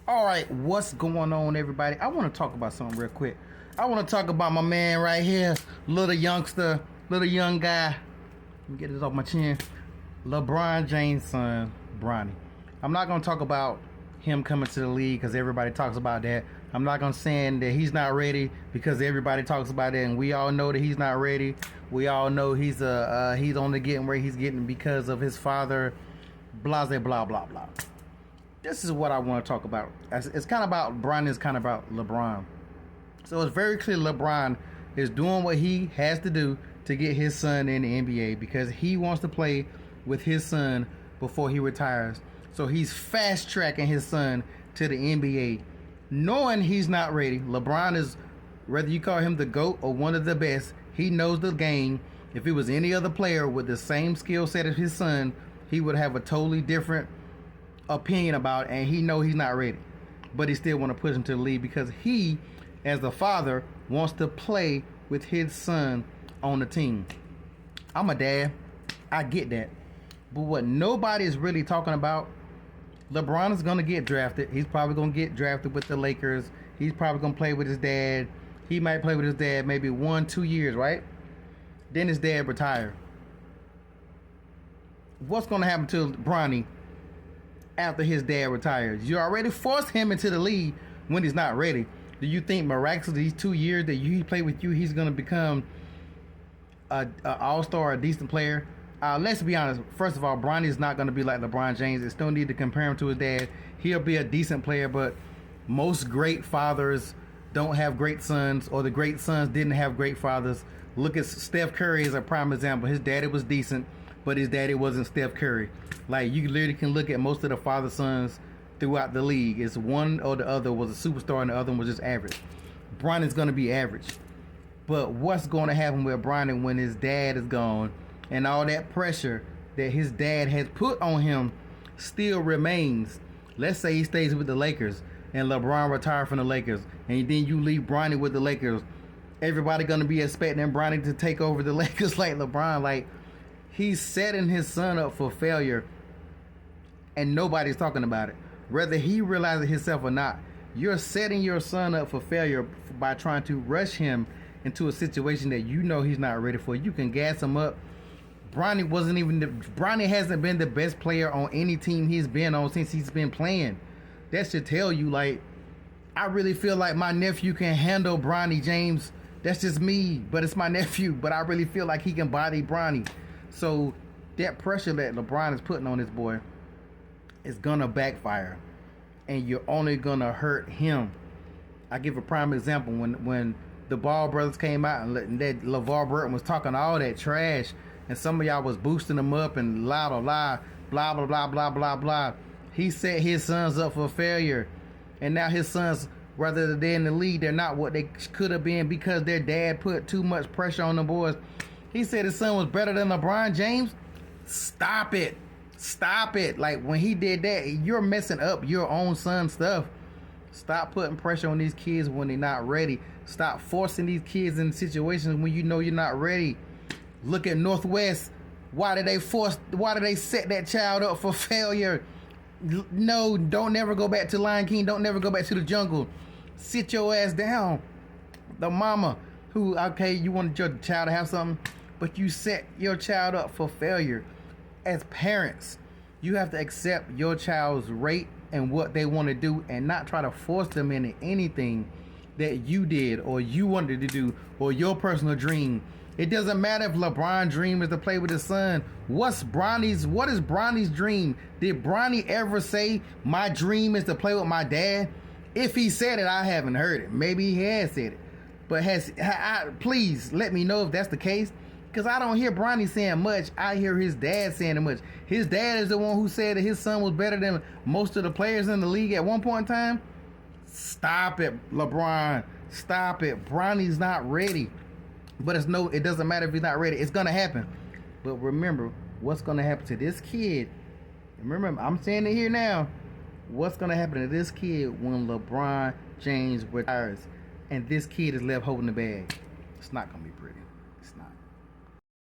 All right, what's going on, everybody? I want to talk about something real quick. I want to talk about my man right here, little youngster, little young guy. Let me get this off my chin. LeBron James' son, Bronny. I'm not going to talk about him coming to the league because everybody talks about that. I'm not going to say that he's not ready because everybody talks about it, and we all know that he's not ready. We all know he's only getting where he's getting because of his father. Blah blah blah blah. This is what I want to talk about. It's kind of about Bronny. It's kind of about LeBron. So it's very clear LeBron is doing what he has to do to get his son in the NBA because he wants to play with his son before he retires. So he's fast tracking his son to the NBA, knowing he's not ready. LeBron is, whether you call him the GOAT or one of the best, he knows the game. If it was any other player with the same skill set as his son, he would have a totally different opinion about it, and he know he's not ready, but he still want to push him to the league because he, as the father, wants to play with his son on the team. I'm a dad, I get that, but what nobody is really talking about, LeBron is going to get drafted. He's probably going to get drafted with the Lakers. He's probably going to play with his dad. He might play with his dad maybe 1-2 years, right? Then his dad retire. What's going to happen to Bronny after his dad retires? You already forced him into the league when he's not ready. Do you think miraculously these 2 years that he played with you, he's going to become an all-star, a decent player? Let's be honest. First of all, Bronny is not going to be like LeBron James. There's no need to compare him to his dad. He'll be a decent player, but most great fathers don't have great sons, or the great sons didn't have great fathers. Look at Steph Curry as a prime example. His daddy was decent, but his daddy wasn't Steph Curry. Like, you literally can look at most of the father sons throughout the league. It's one or the other was a superstar and the other one was just average. Bronny's going to be average. But what's going to happen with Bronny when his dad is gone and all that pressure that his dad has put on him still remains? Let's say he stays with the Lakers and LeBron retired from the Lakers, and then you leave Bronny with the Lakers. Everybody going to be expecting Bronny to take over the Lakers like LeBron. Like, he's setting his son up for failure, and nobody's talking about it. Whether he realizes it himself or not, you're setting your son up for failure by trying to rush him into a situation that you know he's not ready for. You can gas him up. Bronny hasn't been the best player on any team he's been on since he's been playing. That should tell you, like, I really feel like my nephew can handle Bronny James. That's just me, but it's my nephew. But I really feel like he can body Bronny. So that pressure that LeBron is putting on this boy is gonna backfire, and you're only gonna hurt him. I give a prime example when the Ball brothers came out and that LeVar Burton was talking all that trash, and some of y'all was boosting him up and blah blah blah blah blah blah blah blah. He set his sons up for failure, and now his sons, whether they're in the league, they're not what they could have been because their dad put too much pressure on the boys. He said his son was better than LeBron James. Stop it. Stop it. Like, when he did that, you're messing up your own son's stuff. Stop putting pressure on these kids when they're not ready. Stop forcing these kids in situations when you know you're not ready. Look at Northwest. Why did they set that child up for failure? No, don't never go back to Lion King. Don't never go back to the jungle. Sit your ass down. The mama who, okay, you wanted your child to have something, but you set your child up for failure. As parents, you have to accept your child's rate and what they want to do and not try to force them into anything that you did or you wanted to do or your personal dream. It doesn't matter if LeBron's dream is to play with his son. What is Bronny's dream? Did Bronny ever say, my dream is to play with my dad? If he said it, I haven't heard it. Maybe he has said it. But please let me know if that's the case. Because I don't hear Bronny saying much. I hear his dad saying it much. His dad is the one who said that his son was better than most of the players in the league at one point in time. Stop it, LeBron. Stop it. Bronny's not ready. But it doesn't matter if he's not ready. It's going to happen. But remember, what's going to happen to this kid? Remember, I'm saying it here now. What's going to happen to this kid when LeBron James retires and this kid is left holding the bag? It's not going to be pretty.